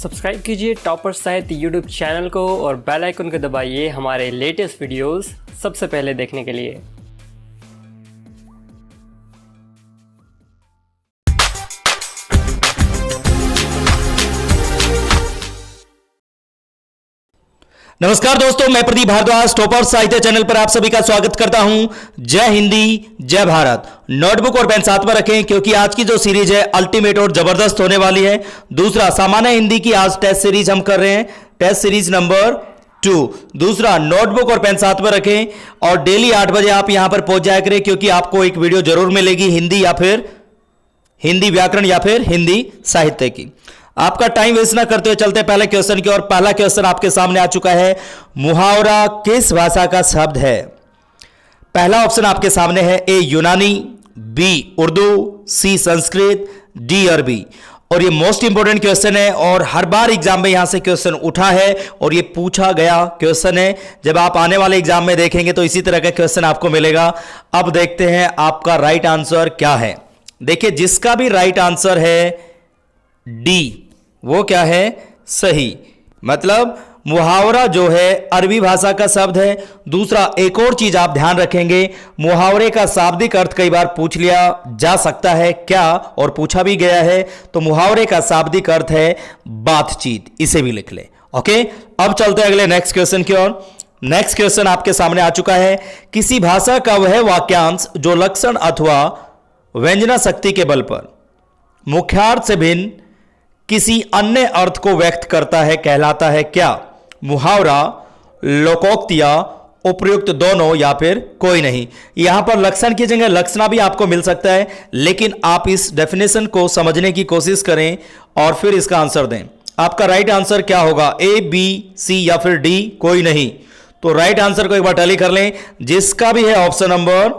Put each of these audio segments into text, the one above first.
Subscribe कीजिए topper साहित्य YouTube channel को और बेल आइकन को दबाइए हमारे लेटेस्ट वीडियोस सबसे पहले देखने के लिए। नमस्कार दोस्तों, मैं प्रदीप भारद्वाज टॉपर साहित्य चैनल पर आप सभी का स्वागत करता हूं। जय हिंदी जय भारत। नोटबुक और पेन साथ में रखें क्योंकि आज की जो सीरीज है अल्टीमेट और जबरदस्त होने वाली है। दूसरा, सामान्य हिंदी की आज टेस्ट सीरीज हम कर रहे हैं, टेस्ट सीरीज नंबर 2। दूसरा, नोटबुक और पेन साथ में रखें और डेली 8 बजे आप यहां पर पहुंच जाया करें क्योंकि आपको एक वीडियो जरूर मिलेगी हिंदी या फिर हिंदी व्याकरण या फिर हिंदी साहित्य की। आपका टाइम वेस्ट ना करते हुए चलते पहले क्वेश्चन की ओर। पहला क्वेश्चन आपके सामने आ चुका है। मुहावरा किस भाषा का शब्द है? पहला ऑप्शन आपके सामने है, ए यूनानी, बी उर्दू, सी संस्कृत, डी अरबी। और ये मोस्ट इंपोर्टेंट क्वेश्चन है और हर बार एग्जाम में यहां से क्वेश्चन उठा है और ये पूछा गया क्वेश्चन है। जब आप आने वाले एग्जाम में देखेंगे तो इसी तरह का क्वेश्चन आपको मिलेगा। अब देखते हैं आपका राइट आंसर क्या है। देखिए, जिसका भी राइट आंसर है डी, वो क्या है? सही। मतलब मुहावरा जो है अरबी भाषा का शब्द है। दूसरा, एक और चीज आप ध्यान रखेंगे, मुहावरे का शाब्दिक अर्थ कई बार पूछ लिया जा सकता है क्या, और पूछा भी गया है। तो मुहावरे का शाब्दिक अर्थ है बातचीत, इसे भी लिख ले। ओके, अब चलते हैं अगले नेक्स्ट क्वेश्चन की ओर। नेक्स्ट क्वेश्चन आपके सामने आ चुका है। किसी भाषा का वह वाक्यांश जो लक्षण अथवा व्यंजना शक्ति के बल पर मुख्यार्थ से भिन्न किसी अन्य अर्थ को व्यक्त करता है कहलाता है क्या? मुहावरा, लोकोक्तिया, उपयुक्त दोनों या फिर कोई नहीं। यहां पर लक्षण की जगह लक्षणा भी आपको मिल सकता है, लेकिन आप इस डेफिनेशन को समझने की कोशिश करें और फिर इसका आंसर दें। आपका राइट आंसर क्या होगा? ए, बी, सी या फिर डी, कोई नहीं। तो राइट आंसर को एक बार टैली कर लें। जिसका भी है ऑप्शन नंबर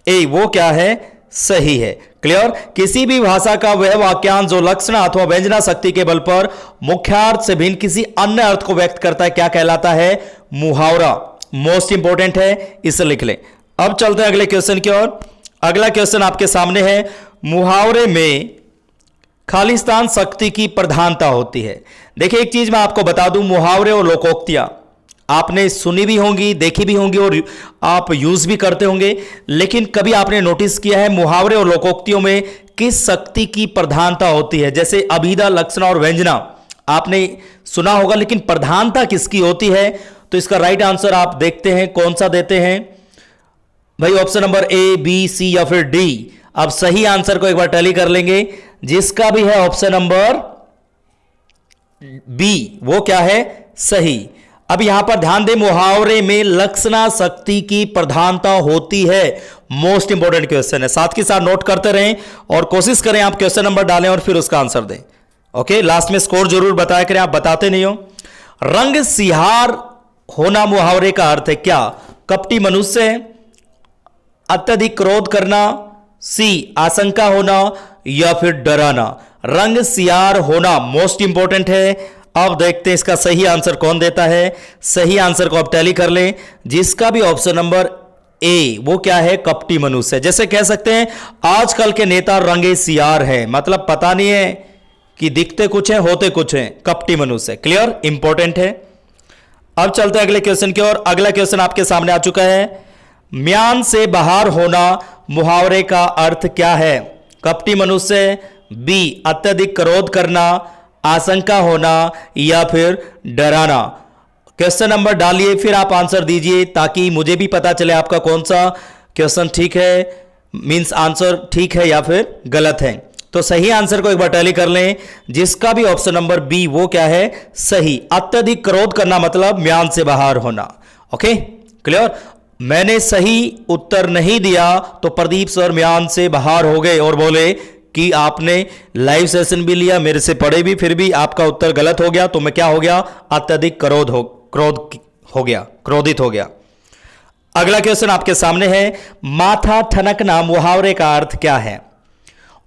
ए, वो क्या है? सही है। क्लियर? किसी भी भाषा का वह वाक्यांश जो लक्षण अथवा व्यंजना शक्ति के बल पर मुख्यार्थ से भिन्न किसी अन्य अर्थ को व्यक्त करता है क्या कहलाता है? मुहावरा। मोस्ट इंपोर्टेंट है, इसे लिख लें। अब चलते हैं अगले क्वेश्चन की ओर। अगला क्वेश्चन आपके सामने है। मुहावरे में खालिस्तान शक्ति की प्रधानता होती है। देखिए, एक चीज मैं आपको बता दूं, मुहावरे और लोकोक्तियां आपने सुनी भी होंगी, देखी भी होंगी और आप यूज भी करते होंगे, लेकिन कभी आपने नोटिस किया है मुहावरे और लोकोक्तियों में किस शक्ति की प्रधानता होती है? जैसे अभिधा, लक्षणा और व्यंजना आपने सुना होगा, लेकिन प्रधानता किसकी होती है? तो इसका राइट आंसर आप देखते हैं कौन सा देते हैं भाई। ऑप्शन नंबर ए, बी, सी या फिर डी। अब सही आंसर को एक बार टैली कर लेंगे। जिसका भी है ऑप्शन नंबर बी, वो क्या है? सही। अब यहां पर ध्यान दें, मुहावरे में लक्षणा शक्ति की प्रधानता होती है। मोस्ट इंपोर्टेंट क्वेश्चन है, साथ के साथ नोट करते रहें और कोशिश करें आप क्वेश्चन नंबर डालें और फिर उसका आंसर दें। ओके, लास्ट में स्कोर जरूर बताया करें, आप बताते नहीं हो। रंग सिहार होना मुहावरे का अर्थ है क्या? कपटी मनुष्य, अत्यधिक क्रोध करना, सी आशंका होना या फिर डराना। रंग सियार होना मोस्ट इंपोर्टेंट है। अब देखते हैं इसका सही आंसर कौन देता है। सही आंसर को आप टैली कर लें। जिसका भी ऑप्शन नंबर ए, वो क्या है? कपटी मनुष्य। जैसे कह सकते हैं आजकल के नेता रंगे सियार हैं, मतलब पता नहीं है कि दिखते कुछ हैं होते कुछ हैं। कपटी मनुष्य। क्लियर? इंपॉर्टेंट है। अब चलते हैं अगले क्वेश्चन की ओर। अगला क्वेश्चन आपके सामने आ चुका है। म्यान से बाहर होना मुहावरे का अर्थ क्या है? कपटी मनुष्य, बी अत्यधिक क्रोध करना, आशंका होना या फिर डराना। क्वेश्चन नंबर डालिए, फिर आप आंसर दीजिए ताकि मुझे भी पता चले आपका कौन सा क्वेश्चन ठीक है, मींस आंसर ठीक है या फिर गलत है। तो सही आंसर को एक बार टैली कर लें। जिसका भी ऑप्शन नंबर बी, वो क्या है? सही। अत्यधिक क्रोध करना मतलब म्यान से बाहर होना। Okay, clear? मैंने सही उत्तर नहीं दिया तो प्रदीप सर म्यान से बाहर हो गए और बोले कि आपने लाइव सेशन भी लिया, मेरे से पढ़े भी, फिर भी आपका उत्तर गलत हो गया, तो मैं क्या हो गया? अत्यधिक क्रोधित हो गया। अगला क्वेश्चन आपके सामने है। माथा ठनकना मुहावरे का अर्थ क्या है?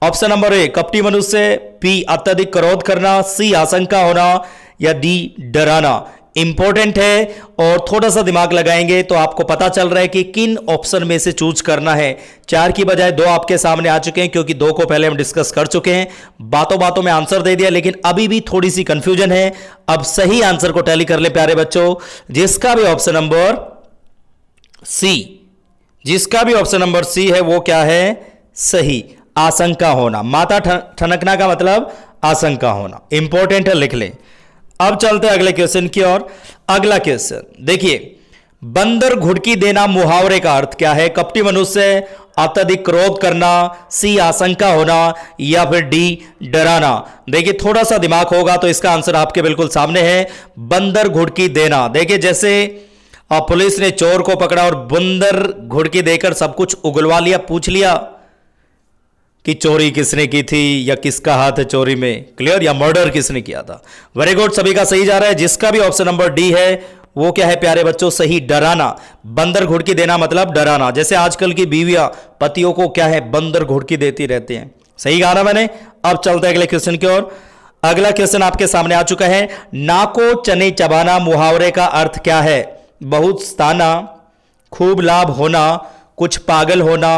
ऑप्शन नंबर ए, कपटी मनुष्य, बी अत्यधिक क्रोध करना, सी आशंका होना या डी डराना। इंपॉर्टेंट है और थोड़ा सा दिमाग लगाएंगे तो आपको पता चल रहा है कि किन ऑप्शन में से चूज करना है। 4 की बजाय 2 आपके सामने आ चुके हैं, क्योंकि 2 को पहले हम डिस्कस कर चुके हैं। बातों बातों में आंसर दे दिया, लेकिन अभी भी थोड़ी सी कंफ्यूजन है। अब सही आंसर को टैली कर ले प्यारे बच्चों, जिसका भी ऑप्शन नंबर सी, जिसका भी ऑप्शन नंबर सी है वो क्या है, सही। आशंका होना, माथा ठनकना का मतलब आशंका होना, इंपॉर्टेंट है, लिख लें। अब चलते हैं अगले क्वेश्चन की ओर। अगला क्वेश्चन देखिए, बंदर घुड़की देना मुहावरे का अर्थ क्या है? कपटी मनुष्य, अत्यधिक क्रोध करना, सी आशंका होना, या फिर डी डराना। देखिए थोड़ा सा दिमाग होगा तो इसका आंसर आपके बिल्कुल सामने है, बंदर घुड़की देना। देखिए जैसे पुलिस ने चोर को पकड़ा और बंदर घुड़की देकर सब कुछ उगलवा लिया, पूछ लिया कि चोरी किसने की थी या किसका हाथ है चोरी में, क्लियर, या मर्डर किसने किया था। वेरी गुड, सभी का सही जा रहा है। जिसका भी ऑप्शन नंबर डी है वो क्या है प्यारे बच्चों, सही, डराना। बंदर घुड़की देना मतलब डराना। जैसे आजकल की बीवियां पतियों को क्या है, बंदर घुड़की देती रहती हैं। सही कहा ना मैंने। अब चलते हैं अगले क्वेश्चन की ओर। अगला क्वेश्चन आपके सामने आ चुका है, नाको चने चबाना मुहावरे का अर्थ क्या है? बहुत सताना, खूब लाभ होना, कुछ पागल होना,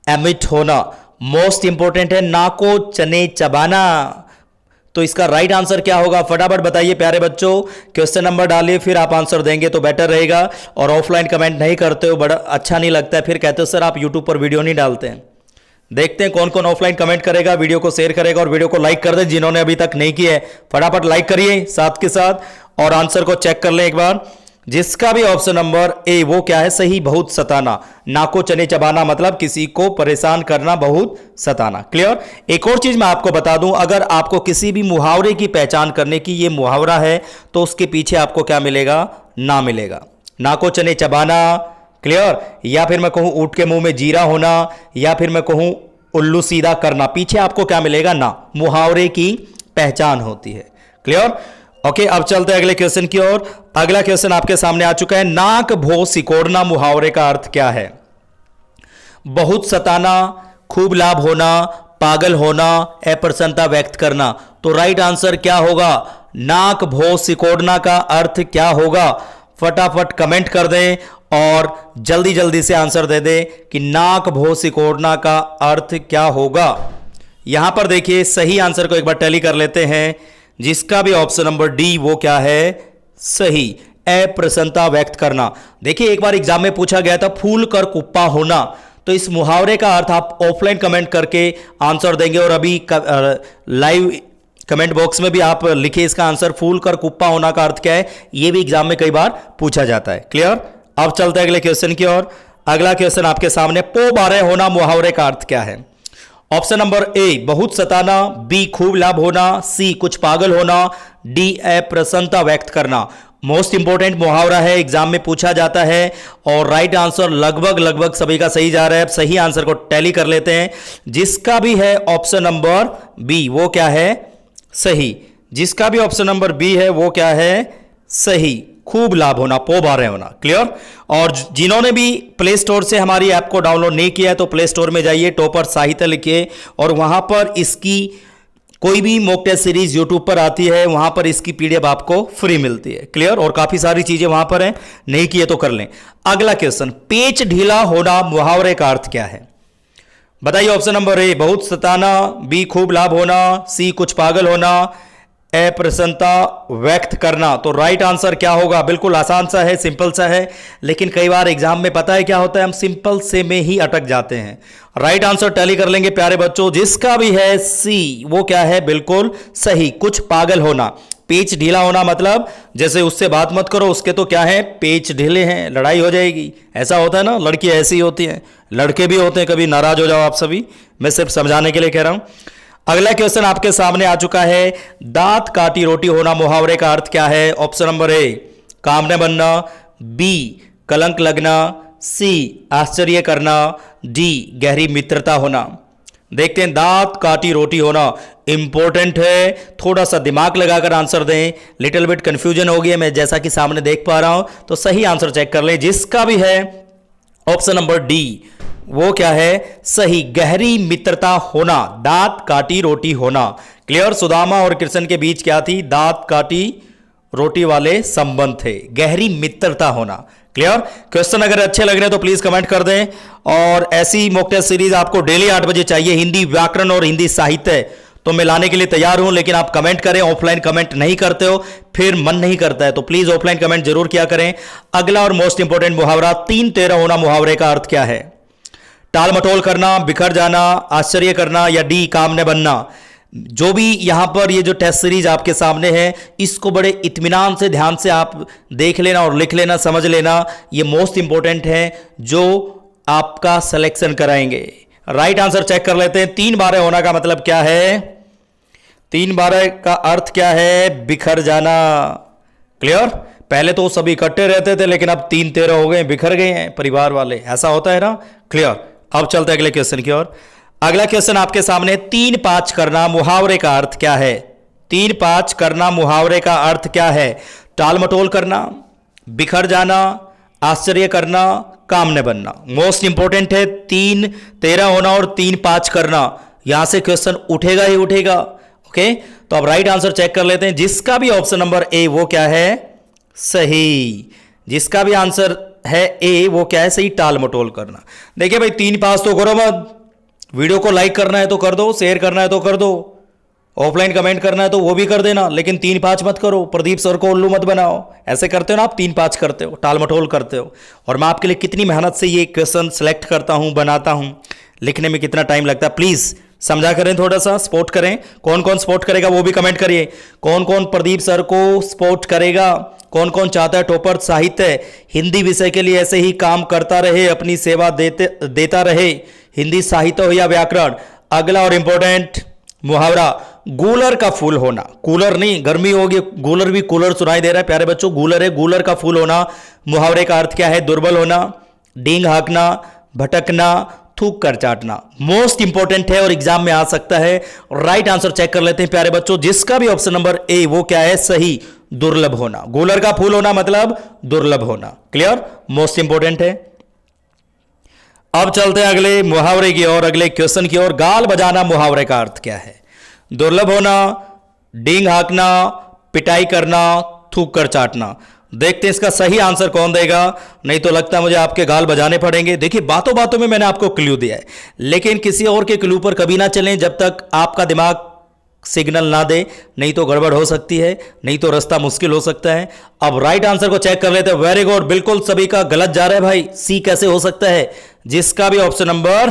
एमिट होना। मोस्ट इंपोर्टेंट है नाको चने चबाना। तो इसका राइट आंसर क्या होगा, फटाफट बताइए प्यारे बच्चों। क्वेश्चन नंबर डालिए, फिर आप आंसर देंगे तो बेटर रहेगा। और ऑफलाइन कमेंट नहीं करते हो, बड़ा अच्छा नहीं लगता है, फिर कहते हो सर आप यूट्यूब पर वीडियो नहीं डालते हैं। देखते हैं कौन कौन ऑफलाइन कमेंट करेगा, वीडियो को शेयर करेगा और वीडियो को लाइक कर दे जिन्होंने अभी तक नहीं किया है। फटाफट लाइक करिए साथ के साथ और आंसर को चेक कर लें एक बार। जिसका भी ऑप्शन नंबर ए वो क्या है, सही, बहुत सताना। नाको चने चबाना मतलब किसी को परेशान करना, बहुत सताना। क्लियर। एक और चीज मैं आपको बता दूं, अगर आपको किसी भी मुहावरे की पहचान करने की ये मुहावरा है तो उसके पीछे आपको क्या मिलेगा, ना मिलेगा। नाको चने चबाना, क्लियर, या फिर मैं कहूं ऊंट के मुंह में जीरा होना, या फिर मैं कहूं उल्लू सीधा करना, पीछे आपको क्या मिलेगा, ना। मुहावरे की पहचान होती है। क्लियर। ओके, अब चलते हैं अगले क्वेश्चन की ओर। अगला क्वेश्चन आपके सामने आ चुका है, नाक भो सिकोड़ना मुहावरे का अर्थ क्या है? बहुत सताना, खूब लाभ होना, पागल होना, अप्रसन्नता व्यक्त करना। तो राइट आंसर क्या होगा, नाक भो सिकोड़ना का अर्थ क्या होगा? फटाफट कमेंट कर दें और जल्दी जल्दी से आंसर दे दें कि नाक भो सिकोड़ना का अर्थ क्या होगा। यहां पर देखिए सही आंसर को एक बार टैली कर लेते हैं। जिसका भी ऑप्शन नंबर डी वो क्या है, सही, अप्रसन्नता व्यक्त करना। देखिए एक बार एग्जाम में पूछा गया था फूल कर कुप्पा होना, तो इस मुहावरे का अर्थ आप ऑफलाइन कमेंट करके आंसर देंगे और अभी लाइव कमेंट बॉक्स में भी आप लिखिए इसका आंसर, फूल कर कुप्पा होना का अर्थ क्या है, यह भी एग्जाम में कई बार पूछा जाता है। क्लियर। अब चलते हैं अगले क्वेश्चन की ओर। अगला क्वेश्चन आपके सामने, पो बारे होना मुहावरे का अर्थ क्या है? ऑप्शन नंबर ए बहुत सताना, बी खूब लाभ होना, सी कुछ पागल होना, डी अप्रसन्नता व्यक्त करना। मोस्ट इंपोर्टेंट मुहावरा है, एग्जाम में पूछा जाता है और राइट आंसर लगभग सभी का सही जा रहा है। सही आंसर को टैली कर लेते हैं। जिसका भी है ऑप्शन नंबर बी वो क्या है, सही। जिसका भी ऑप्शन नंबर बी है वो क्या है, सही, खूब लाभ होना, पो बारे होना। क्लियर। और जिन्होंने भी प्ले स्टोर से हमारी ऐप को डाउनलोड नहीं किया है तो प्ले स्टोर में जाइए, टॉपर साहित्य लिखिए और वहां पर इसकी कोई भी मॉक टेस्ट सीरीज यूट्यूब पर आती है, वहां पर इसकी पीडीएफ आपको फ्री मिलती है। क्लियर। और काफी सारी चीजें वहां पर हैं, नहीं किए तो कर लें। अगला क्वेश्चन, पेच ढीला होना मुहावरे का अर्थ क्या है? बताइए। ऑप्शन नंबर ए बहुत सताना, बी खूब लाभ होना, सी कुछ पागल होना, अप्रसन्नता व्यक्त करना। तो राइट आंसर क्या होगा? बिल्कुल आसान सा है, सिंपल सा है, लेकिन कई बार एग्जाम में पता है क्या होता है, हम सिंपल से में ही अटक जाते हैं। राइट आंसर टैली कर लेंगे प्यारे बच्चों। जिसका भी है सी वो क्या है, बिल्कुल सही, कुछ पागल होना। पेच ढीला होना मतलब जैसे उससे बात मत करो, उसके तो क्या है, पेच ढीले हैं, लड़ाई हो जाएगी, ऐसा होता है ना। लड़की ऐसी होती है, लड़के भी होते हैं, कभी नाराज हो जाओ आप सभी, मैं सिर्फ समझाने के लिए कह रहा हूं। अगला क्वेश्चन आपके सामने आ चुका है, दांत काटी रोटी होना मुहावरे का अर्थ क्या है? ऑप्शन नंबर ए कामने बनना, बी कलंक लगना, सी आश्चर्य करना, डी गहरी मित्रता होना। देखते हैं, दांत काटी रोटी होना इंपॉर्टेंट है, थोड़ा सा दिमाग लगाकर आंसर दें। लिटिल बिट कंफ्यूजन हो गई है, मैं जैसा कि सामने देख पा रहा हूं, तो सही आंसर चेक कर लें। जिसका भी है ऑप्शन नंबर डी वो क्या है, सही, गहरी मित्रता होना, दांत काटी रोटी होना। क्लियर। सुदामा और कृष्ण के बीच क्या थी, दांत काटी रोटी वाले संबंध थे, गहरी मित्रता होना। क्लियर? क्वेश्चन अगर अच्छे लग रहे हैं तो प्लीज कमेंट कर दें। और ऐसी मॉक टेस्ट सीरीज आपको डेली 8 बजे चाहिए, हिंदी व्याकरण और हिंदी साहित्य, तो मैं लाने के लिए तैयार हूं। लेकिन आप कमेंट करें, ऑफलाइन कमेंट नहीं करते हो फिर मन नहीं करता है, तो प्लीज ऑफलाइन कमेंट जरूर किया करें। अगला और मोस्ट इंपोर्टेंट मुहावरा 3-13 होना, मुहावरे का अर्थ क्या है? टाल मटोल करना, बिखर जाना, आश्चर्य करना, या डी काम न बनना। जो भी यहां पर ये जो टेस्ट सीरीज आपके सामने है, इसको बड़े इत्मीनान से, ध्यान से आप देख लेना और लिख लेना, समझ लेना। ये मोस्ट इंपोर्टेंट है जो आपका सिलेक्शन कराएंगे। राइट आंसर चेक कर लेते हैं। 3-12 होना का मतलब क्या है? 3-12 का अर्थ क्या है? बिखर जाना। क्लियर? पहले तो सभी इकट्ठे रहते थे, लेकिन अब 3-13 हो गए, बिखर गए हैं परिवार वाले, ऐसा होता है ना। क्लियर? अब चलते हैं अगले क्वेश्चन की ओर। अगला क्वेश्चन आपके सामने, 3-5 करना मुहावरे का अर्थ क्या है? 3-5 करना मुहावरे का अर्थ क्या है? टाल मटोल करना, बिखर जाना, आश्चर्य करना, काम न बनना। मोस्ट इंपोर्टेंट है 3-13 होना और 3-5 करना। यहां से क्वेश्चन उठेगा ही उठेगा। ओके, तो अब राइट आंसर चेक कर लेते हैं। जिसका भी ऑप्शन नंबर ए वो क्या है? सही। जिसका भी आंसर है ए वो क्या है? सही, टाल मटोल करना। देखिए भाई, 3-5 तो करो मत। वीडियो को लाइक करना है तो कर दो, शेयर करना है तो कर दो, ऑफलाइन कमेंट करना है तो वो भी कर देना, लेकिन 3-5 मत करो। प्रदीप सर को उल्लू मत बनाओ। ऐसे करते हो ना आप, 3-5 करते हो, टाल मटोल करते हो। और मैं आपके लिए कितनी मेहनत से ये क्वेश्चन सेलेक्ट करता हूं, बनाता हूं, लिखने में कितना टाइम लगता है। प्लीज समझा करें, थोड़ा सा सपोर्ट करें। कौन कौन सपोर्ट करेगा वो भी कमेंट करिए। कौन कौन प्रदीप सर को सपोर्ट करेगा? कौन कौन चाहता है टॉपर साहित्य हिंदी विषय के लिए ऐसे ही काम करता रहे, अपनी सेवा देता रहे, हिंदी साहित्य हो या व्याकरण? अगला और इंपॉर्टेंट मुहावरा, गूलर का फूल होना। कूलर नहीं, गर्मी होगी, गूलर भी कूलर सुनाई दे रहा है प्यारे बच्चों, गूलर है। गूलर का फूल होना, मुहावरे का अर्थ क्या है? दुर्बल होना, डींग हाँकना, भटकना, थूक कर चाटना। मोस्ट इंपॉर्टेंट है और एग्जाम में आ सकता है। राइट आंसर चेक कर लेते हैं प्यारे बच्चों। जिसका भी ऑप्शन नंबर ए वो क्या है? सही, दुर्लभ होना। गूलर का फूल होना मतलब दुर्लभ होना। क्लियर? मोस्ट इंपॉर्टेंट है। अब चलते हैं अगले मुहावरे की ओर, अगले क्वेश्चन की ओर। गाल बजाना मुहावरे का अर्थ क्या है? दुर्लभ होना, डींग हाँकना, पिटाई करना, थूक कर चाटना। देखते हैं इसका सही आंसर कौन देगा, नहीं तो लगता है मुझे आपके गाल बजाने पड़ेंगे। देखिए, बातों बातों में मैंने आपको क्लू दिया है, लेकिन किसी और के क्लू पर कभी ना चलें जब तक आपका दिमाग सिग्नल ना दे, नहीं तो गड़बड़ हो सकती है, नहीं तो रास्ता मुश्किल हो सकता है। अब राइट आंसर को चेक कर लेते हैं। वेरी गुड, बिल्कुल सभी का गलत जा रहा है भाई। सी कैसे हो सकता है? जिसका भी ऑप्शन नंबर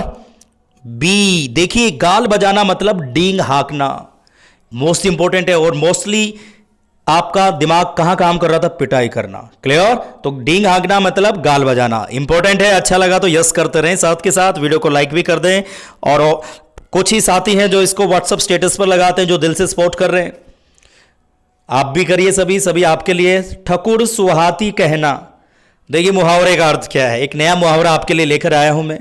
बी। देखिए, गाल बजाना मतलब डींग हाँकना, मोस्ट इंपॉर्टेंट है। और मोस्टली आपका दिमाग कहां काम कर रहा था? पिटाई करना। क्लियर? तो डींग हाँकना मतलब गाल बजाना। इंपॉर्टेंट है। अच्छा लगा तो यस करते रहें, साथ के साथ वीडियो को लाइक भी कर दें। और कुछ ही साथी हैं जो इसको व्हाट्सएप स्टेटस पर लगाते हैं, जो दिल से सपोर्ट कर रहे हैं, आप भी करिए। सभी आपके लिए। ठकुर सुहाती कहना, देखिए मुहावरे का अर्थ क्या है? एक नया मुहावरा आपके लिए लेकर आया हूं मैं।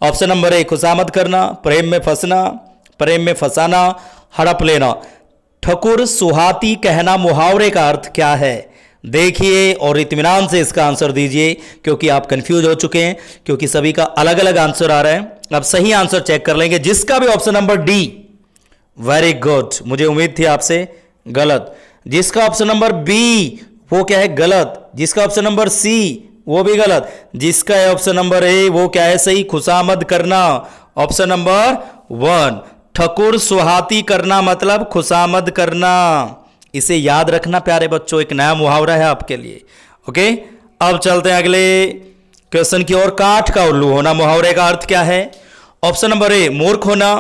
ऑप्शन नंबर ए, खुशामद करना, प्रेम में फंसना, प्रेम में फंसाना, हड़प लेना। ठकुर सुहाती कहना मुहावरे का अर्थ क्या है? देखिए और इत्मीनान से इसका आंसर दीजिए, क्योंकि आप कंफ्यूज हो चुके हैं, क्योंकि सभी का अलग अलग आंसर आ रहा है। अब सही आंसर चेक कर लेंगे। जिसका भी option number D, very good, मुझे उम्मीद थी आपसे, गलत। जिसका ऑप्शन नंबर बी वो क्या है? गलत। जिसका ऑप्शन नंबर सी वो भी गलत। जिसका ऑप्शन नंबर ए वो क्या है? सही, खुशामद करना। ऑप्शन नंबर 1, ठकुर सुहाती करना मतलब खुशामद करना। इसे याद रखना प्यारे बच्चों, एक नया मुहावरा है आपके लिए। ओके, अब चलते हैं अगले क्वेश्चन की ओर। काठ का उल्लू होना मुहावरे का अर्थ क्या है? ऑप्शन नंबर ए, मूर्ख होना।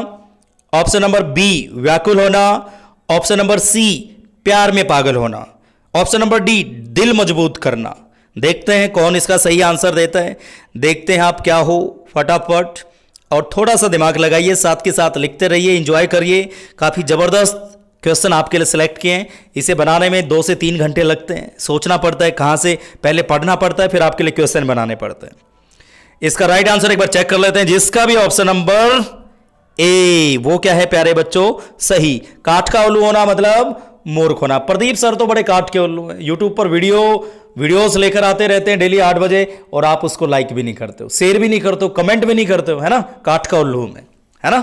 ऑप्शन नंबर बी, व्याकुल होना। ऑप्शन नंबर सी, प्यार में पागल होना। ऑप्शन नंबर डी, दिल मजबूत करना। देखते हैं कौन इसका सही आंसर देता है। देखते हैं आप क्या हो, फटाफट। और थोड़ा सा दिमाग लगाइए, साथ के साथ लिखते रहिए, एंजॉय करिए। काफ़ी ज़बरदस्त क्वेश्चन आपके लिए सिलेक्ट किए हैं। इसे बनाने में 2 से 3 घंटे लगते हैं। सोचना पड़ता है कहाँ से, पहले पढ़ना पड़ता है, फिर आपके लिए क्वेश्चन बनाने पड़ते हैं। इसका राइट आंसर एक बार चेक कर लेते हैं। जिसका भी ऑप्शन नंबर ए वो क्या है प्यारे बच्चों? सही, काठ का उल्लू होना मतलब मूर्ख होना। प्रदीप सर तो बड़े काठ के उल्लू हैं। यूट्यूब पर वीडियोस लेकर आते रहते हैं डेली 8 बजे, और आप उसको लाइक भी नहीं करते हो, शेयर भी नहीं करते हो, कमेंट भी नहीं करते हो, है ना? काठ का उल्लू में, है ना?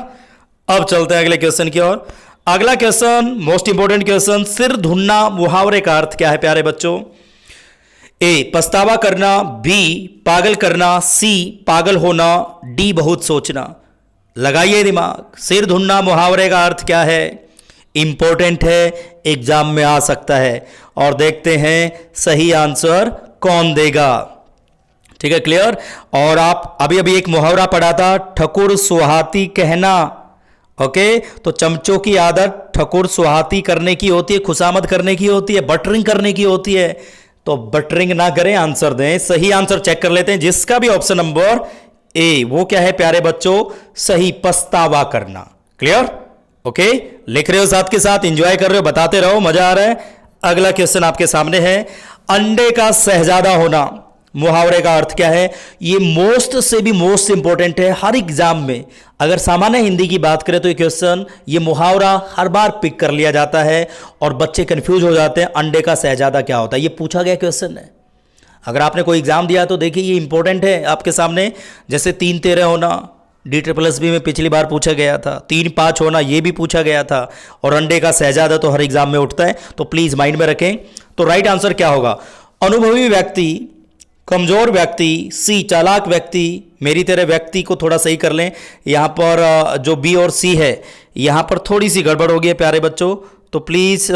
अब चलते हैं अगले क्वेश्चन की ओर। अगला क्वेश्चन, मोस्ट इंपोर्टेंट क्वेश्चन, सिर धुनना मुहावरे का अर्थ क्या है प्यारे बच्चों? ए पछतावा करना, बी पागल करना, सी पागल होना, डी बहुत सोचना। लगाइए दिमाग। सिर धुनना मुहावरे का अर्थ क्या है? इंपॉर्टेंट है, एग्जाम में आ सकता है। और देखते हैं सही आंसर कौन देगा। ठीक है, क्लियर। और आप अभी अभी एक मुहावरा पढ़ा था, ठकुर सुहाती कहना। ओके, तो चमचों की आदत ठकुर सुहाती करने की होती है, खुशामद करने की होती है, बटरिंग करने की होती है। तो बटरिंग ना करें, आंसर दें। सही आंसर चेक कर लेते हैं, जिसका भी ऑप्शन नंबर ए, वो क्या है प्यारे बच्चों? सही, पछतावा करना। क्लियर? ओके, लिख रहे हो साथ के साथ, एंजॉय कर रहे हो, बताते रहो, मजा आ रहा है। अगला क्वेश्चन आपके सामने है, अंडे का शहजादा होना मुहावरे का अर्थ क्या है? ये मोस्ट से भी मोस्ट इंपॉर्टेंट है हर एग्जाम में। अगर सामान्य हिंदी की बात करें तो ये क्वेश्चन, ये मुहावरा हर बार पिक कर लिया जाता है और बच्चे कंफ्यूज हो जाते हैं, अंडे का शहजादा क्या होता है। ये पूछा गया क्वेश्चन है। अगर आपने कोई एग्जाम दिया तो देखिए ये इंपॉर्टेंट है आपके सामने। जैसे 3-13 होना, DSSB में पिछली बार पूछा गया था। 3-5 होना, ये भी पूछा गया था। और अंडे का शहजादा तो हर एग्जाम में उठता है, तो प्लीज माइंड में रखें। तो राइट आंसर क्या होगा? अनुभवी व्यक्ति, कमजोर व्यक्ति, सी चालाक व्यक्ति। मेरी तरह व्यक्ति को थोड़ा सही कर लें। यहाँ पर जो बी और सी है, यहाँ पर थोड़ी सी गड़बड़ हो गई है प्यारे बच्चों, तो प्लीज़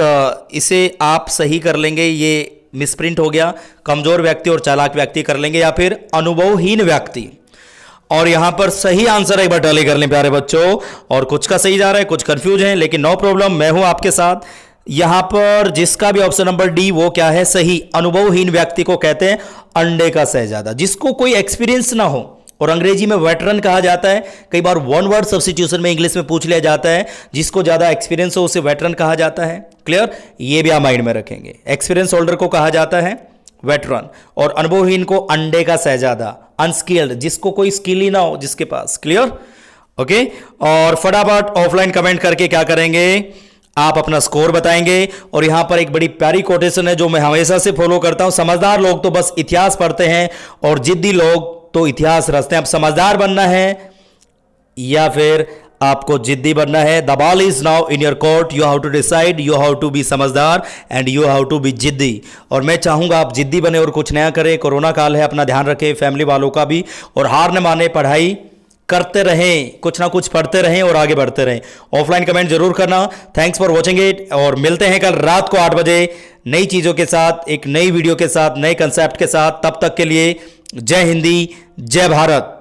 इसे आप सही कर लेंगे। ये मिसप्रिंट हो गया, कमजोर व्यक्ति और चालाक व्यक्ति कर लेंगे, या फिर अनुभवहीन व्यक्ति। और यहाँ पर सही आंसर एक बार टैली कर लें प्यारे बच्चों। और कुछ का सही जा रहा है, कुछ कंफ्यूज है, लेकिन नो प्रॉब्लम, मैं हूँ आपके साथ। यहां पर जिसका भी ऑप्शन नंबर डी, वो क्या है? सही, अनुभवहीन व्यक्ति को कहते हैं अंडे का शहजादा, जिसको कोई एक्सपीरियंस ना हो। और अंग्रेजी में वेटरन कहा जाता है। कई बार वन वर्ड सब्स्टिट्यूशन में इंग्लिश में पूछ लिया जाता है, जिसको ज्यादा एक्सपीरियंस हो उसे वेटरन कहा जाता है। क्लियर? ये भी आप माइंड में रखेंगे। एक्सपीरियंस होल्डर को कहा जाता है वेटरन, और अनुभवहीन को अंडे का शहजादा, अनस्किल्ड, जिसको कोई स्किल ही ना हो जिसके पास। क्लियर? ओके, और फटाफट ऑफलाइन कमेंट करके क्या करेंगे, आप अपना स्कोर बताएंगे। और यहां पर एक बड़ी प्यारी कोटेशन है जो मैं हमेशा से फॉलो करता हूं, समझदार लोग तो बस इतिहास पढ़ते हैं और जिद्दी लोग तो इतिहास रचते हैं। अब समझदार बनना है या फिर आपको जिद्दी बनना है? The ball is now in your court, you have to decide, you have to be समझदार and you have to be जिद्दी। और मैं चाहूंगा आप जिद्दी बने और कुछ नया करें। कोरोना काल है, अपना ध्यान रखें, फैमिली वालों का भी, और हार न माने, पढ़ाई करते रहें, कुछ ना कुछ पढ़ते रहें और आगे बढ़ते रहें। ऑफलाइन कमेंट जरूर करना। थैंक्स फॉर वॉचिंग इट, और मिलते हैं कल रात को 8 बजे नई चीज़ों के साथ, एक नई वीडियो के साथ, नए कंसेप्ट के साथ। तब तक के लिए जय हिंदी, जय भारत।